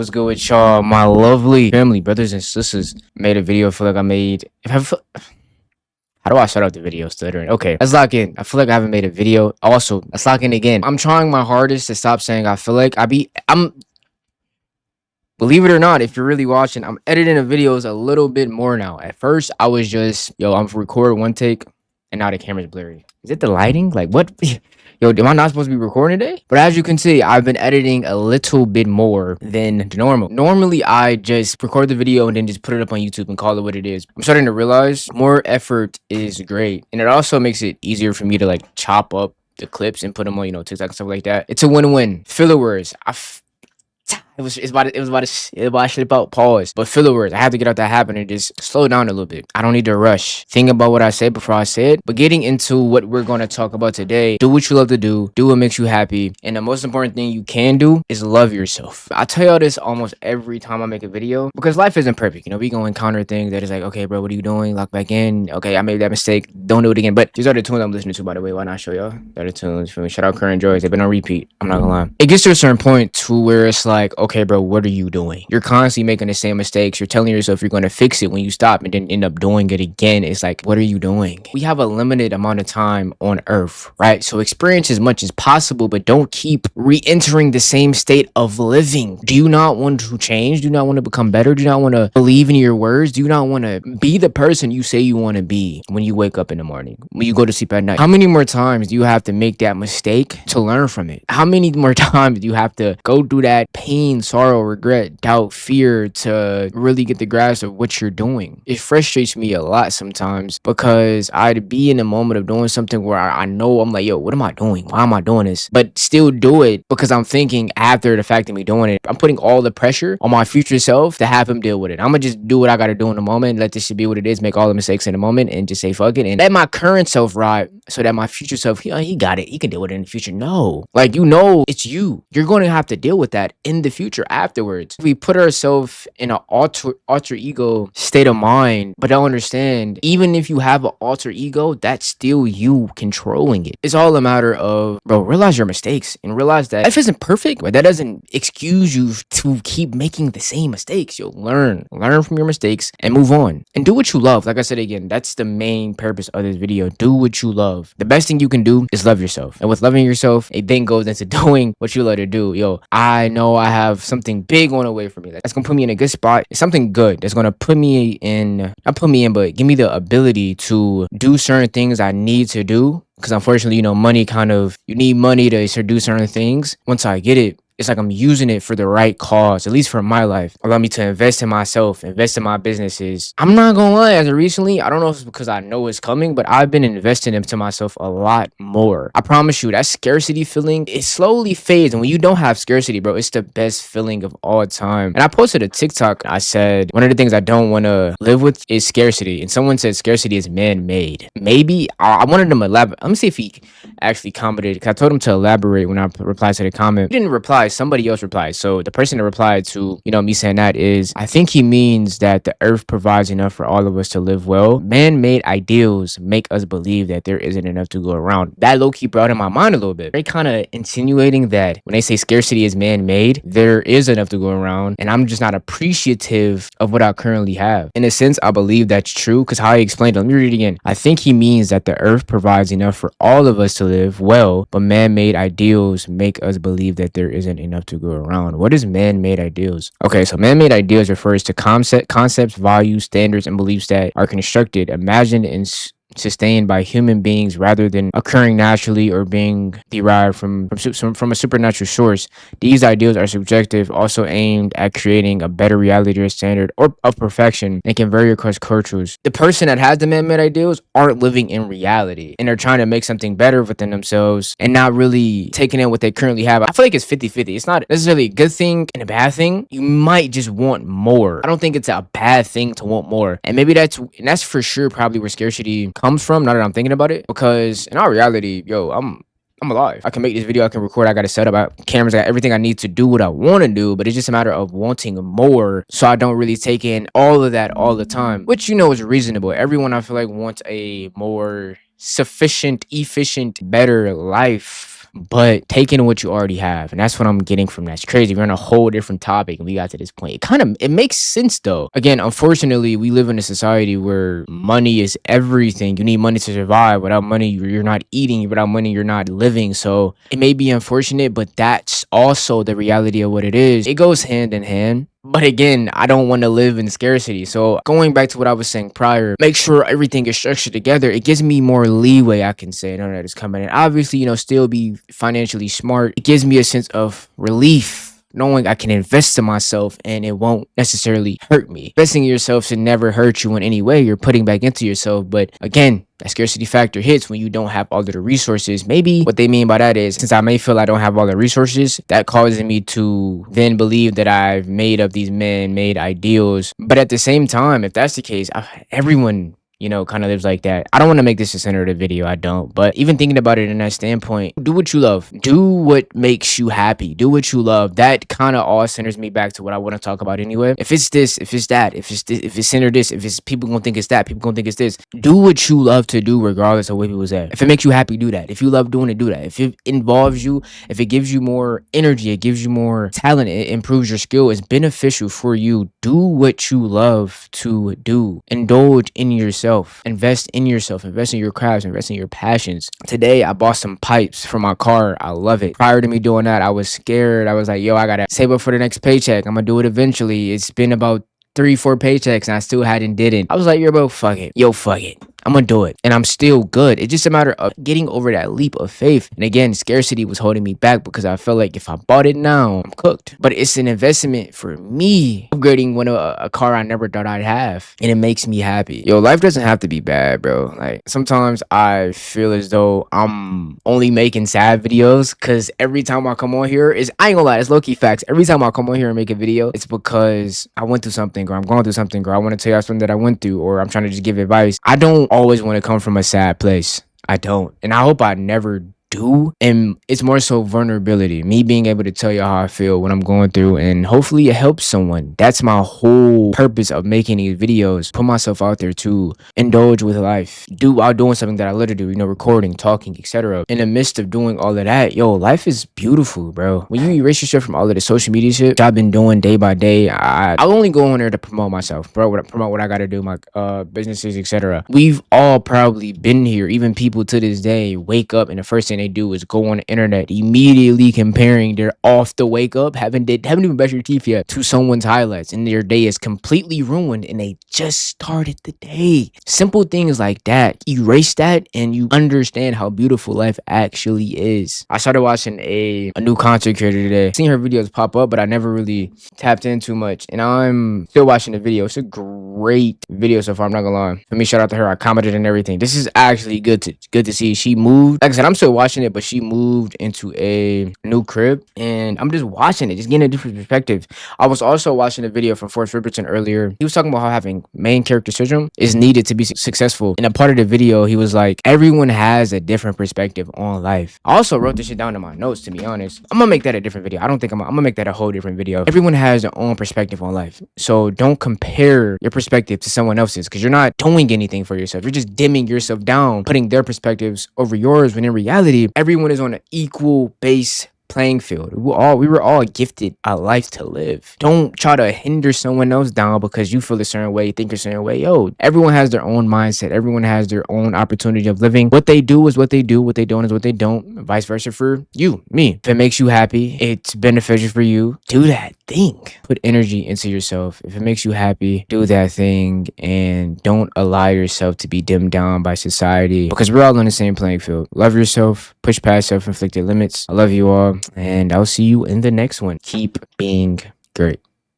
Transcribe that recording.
What's good with y'all, my lovely family, brothers and sisters? Made a video. I feel like I made. How do I start out the video stuttering? Okay, let's lock in. I feel like I haven't made a video. Also, let's lock in again. I'm trying my hardest to stop saying I feel like I'm. Believe it or not, if you're really watching, I'm editing the videos a little bit more now. At first, I was just, I'm record one take, and now the camera's blurry. Is it the lighting? Like, what? Yo, am I not supposed to be recording today? But as you can see, I've been editing a little bit more than normal. Normally, I just record the video and then just put it up on YouTube and call it what it is. I'm starting to realize more effort is great. And it also makes it easier for me to like chop up the clips and put them on, TikTok and stuff like that. It's a win-win. Filler words. It's about to slip out. Pause. But filler words. I have to get out that habit and just slow down a little bit. I don't need to rush. Think about what I said before I say it. But getting into what we're going to talk about today, do what you love to do. Do what makes you happy. And the most important thing you can do is love yourself. I tell y'all this almost every time I make a video because life isn't perfect. We gonna encounter things that is like, okay, bro, what are you doing? Lock back in. Okay, I made that mistake. Don't do it again. But these are the tunes I'm listening to, by the way. Why not show y'all? They're the tunes. Feel me? Shout out Current Joys. They've been on repeat. I'm not gonna lie. It gets to a certain point to where it's like, okay, bro, what are you doing? You're constantly making the same mistakes. You're telling yourself you're going to fix it when you stop and then end up doing it again. It's like, what are you doing? We have a limited amount of time on earth, right? So experience as much as possible, but don't keep re-entering the same state of living. Do you not want to change? Do you not want to become better? Do you not want to believe in your words? Do you not want to be the person you say you want to be when you wake up in the morning, when you go to sleep at night? How many more times do you have to make that mistake to learn from it? How many more times do you have to go through that pain, sorrow, regret, doubt, fear to really get the grasp of what you're doing? It frustrates me a lot sometimes because I'd be in a moment of doing something where I know I'm like, yo, what am I doing? Why am I doing this? But still do it because I'm thinking after the fact of me doing it, I'm putting all the pressure on my future self to have him deal with it. I'm gonna just do what I gotta do in the moment, let this shit be what it is, make all the mistakes in the moment and just say fuck it and let my current self ride so that my future self, he got it. He can deal with it in the future. No. Like, it's you. You're going to have to deal with that in the future afterwards. We put ourselves in an alter ego state of mind, but don't understand, even if you have an alter ego, that's still you controlling it. It's all a matter of, bro, realize your mistakes and realize that life isn't perfect, but that doesn't excuse you to keep making the same mistakes. You'll learn from your mistakes and move on and do what you love. Like I said again, that's the main purpose of this video. Do what you love. The best thing you can do is love yourself. And with loving yourself, it then goes into doing what you love to do. Yo, I know I have something big on the way for me. That's gonna put me in a good spot. It's something good that's gonna put me in, not put me in, but give me the ability to do certain things I need to do. Because unfortunately, money you need money to do certain things. Once I get it, it's like I'm using it for the right cause, at least for my life. Allow me to invest in myself, invest in my businesses. I'm not gonna lie, as of recently, I don't know if it's because I know it's coming, but I've been investing into myself a lot more. I promise you, that scarcity feeling, it slowly fades. And when you don't have scarcity, bro, it's the best feeling of all time. And I posted a TikTok. I said, one of the things I don't want to live with is scarcity. And someone said scarcity is man-made. Maybe I wanted them to elaborate. Let me see if he actually commented, because I told him to elaborate when I replied to the comment. He didn't reply. Somebody else replied. So the person that replied to, me saying that is, I think he means that the earth provides enough for all of us to live well. Man-made ideals make us believe that there isn't enough to go around. That low-key brought in my mind a little bit. They're kind of insinuating that when they say scarcity is man-made, there is enough to go around, and I'm just not appreciative of what I currently have. In a sense, I believe that's true, because how he explained it, let me read it again. I think he means that the earth provides enough for all of us to live well, but man-made ideals make us believe that there isn't enough to go around. What is man-made ideals? Okay, so man-made ideals refers to concepts, values, standards, and beliefs that are constructed, imagined, and sustained by human beings rather than occurring naturally or being derived from a supernatural source. These ideals are subjective, also aimed at creating a better reality or standard or of perfection, and can vary across cultures. The person that has the man-made ideals aren't living in reality, and they're trying to make something better within themselves and not really taking in what they currently have. I feel like it's 50-50. It's not necessarily a good thing and a bad thing. You might just want more. I don't think it's a bad thing to want more. And maybe that's for sure probably where scarcity comes from, now that I'm thinking about it, because in all reality, I'm alive. I can make this video, I can record, I got it set up, I got cameras, I got everything I need to do what I want to do, but it's just a matter of wanting more, so I don't really take in all of that all the time, which is reasonable. Everyone, I feel like, wants a more sufficient, efficient, better life. but taking what you already have. And that's what I'm getting from that. It's crazy. We're on a whole different topic and we got to this point. It makes sense though. Again, unfortunately, we live in a society where money is everything. You need money to survive. Without money, you're not eating. Without money, you're not living. So it may be unfortunate, but that's also the reality of what it is. It goes hand in hand. But again, I don't want to live in scarcity. So going back to what I was saying prior, make sure everything is structured together. It gives me more leeway, I can say, none of that is coming in. Obviously, still be financially smart. It gives me a sense of relief, knowing I can invest in myself and it won't necessarily hurt me. Investing in yourself should never hurt you in any way. You're putting back into yourself. But again, that scarcity factor hits when you don't have all of the resources. Maybe what they mean by that is, since I may feel I don't have all the resources, that causes me to then believe that I've made up these man-made ideals. But at the same time, if that's the case, everyone kind of lives like that. I don't want to make this the center of the video. I don't. But even thinking about it in that standpoint, do what you love. Do what makes you happy. Do what you love. That kind of all centers me back to what I want to talk about anyway. If it's this, if it's that, if it's this, if it's center this, if it's people gonna think it's that, people gonna think it's this. Do what you love to do regardless of what people say. If it makes you happy, do that. If you love doing it, do that. If it involves you, if it gives you more energy, it gives you more talent, it improves your skill, it's beneficial for you. Do what you love to do. Indulge in yourself. Invest in yourself. Invest in your crafts. Invest in your passions. Today, I bought some pipes for my car. I love it. Prior to me doing that, I was scared. I was like, yo, I gotta save up for the next paycheck. I'm gonna do it eventually. It's been about 3-4 paychecks and I still didn't. I was like, yo, bro, fuck it. Yo, fuck it. I'm gonna do it. And I'm still good. It's just a matter of getting over that leap of faith. And again, scarcity was holding me back because I felt like if I bought it now, I'm cooked. But it's an investment for me, upgrading a car I never thought I'd have. And it makes me happy. Yo, life doesn't have to be bad, bro. Like, sometimes I feel as though I'm only making sad videos because every time I come on here, I ain't gonna lie, it's low-key facts. Every time I come on here and make a video, it's because I went through something or I'm going through something or I want to tell you something that I went through or I'm trying to just give advice. I don't always want to come from a sad place. I don't. And I hope I never do. And it's more so vulnerability. Me being able to tell you how I feel, what I'm going through, and hopefully it helps someone. That's my whole purpose of making these videos. Put myself out there to indulge with life. While doing something that I love to do, recording, talking, etc. In the midst of doing all of that, yo, life is beautiful, bro. When you erase yourself from all of the social media shit I've been doing day by day, I'll only go on there to promote myself, bro. Promote what I gotta do, my businesses, etc. We've all probably been here. Even people to this day wake up and the first thing they do is go on the internet immediately comparing their off the wake up, haven't even brushed your teeth yet, to someone's highlights, and their day is completely ruined and they just started the day. Simple things like that, erase that and you understand how beautiful life actually is. I started watching a new content creator today. Seen her videos pop up, but I never really tapped in too much, and I'm still watching the video. It's a great video so far, I'm not gonna lie. Let me shout out to her. I commented and everything. This is actually good to see. She moved, like I said, I'm still watching it, but she moved into a new crib and I'm just watching it, just getting a different perspective. I was also watching a video from Forrest Richardson earlier. He was talking about how having main character syndrome is needed to be successful. In a part of the video, he was like, everyone has a different perspective on life. I also wrote this shit down in my notes, to be honest. I'm gonna make that a different video. I don't think I'm gonna make that a whole different video. Everyone has their own perspective on life. So don't compare your perspective to someone else's because you're not doing anything for yourself. You're just dimming yourself down, putting their perspectives over yours, when in reality, everyone is on an equal base playing field. We were all gifted a life to live. Don't try to hinder someone else down because you feel a certain way, think a certain way. Yo, everyone has their own mindset. Everyone has their own opportunity of living. What they do is what they do. What they don't is what they don't. Vice versa for you, me. If it makes you happy, it's beneficial for you, do that thing. Put energy into yourself. If it makes you happy, do that thing, and don't allow yourself to be dimmed down by society because we're all on the same playing field. Love yourself. Push past self-inflicted limits. I love you all, and I'll see you in the next one. Keep being great.